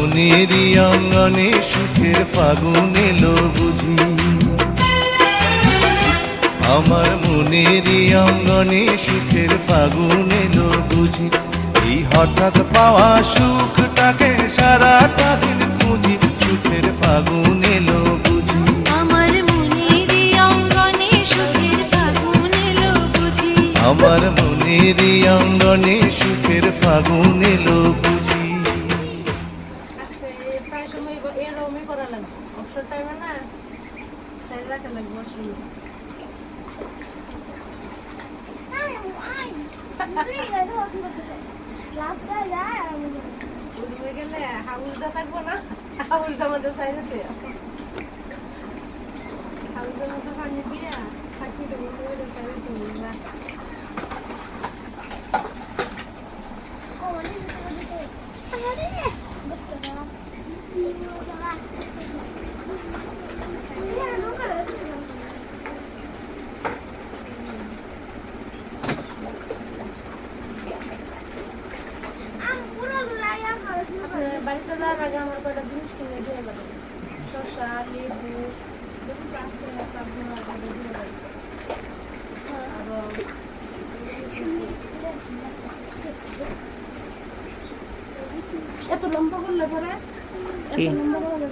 মনেরই অঙ্গনে সুখের ফাগুন এলো বুঝি, আমার মনেরই অঙ্গনে সুখের ফাগুন এলো বুঝি। এই হঠাৎ পাওয়া সুখটাকে সারাটা দিন খুঁজি, সুখের ফাগুন এলো বুঝি। আমার মনেরই অঙ্গনে সুখের ফাগুন এলো বুঝি, আমার মনেরই অঙ্গনে সুখের ফাগুন এলো বুঝি। প্রায় সময় এরকমই করা লাগবে, অবসর টাইমে না সাইজ রাখা লাগবে অবসর। উঠবে গেলে হাউলটা থাকবো না, হাউলটা মধ্যে সাইডে হাউলটার মধ্যে পানি দিয়ে থাকি দেবো সাইডে। বাড়িতে যাওয়ার আগে আমার কয়টা জিনিস কিনে দিয়ে যাবে, শসা, লেবু, এত লম্বা করলে পরে এত লম্বা করলে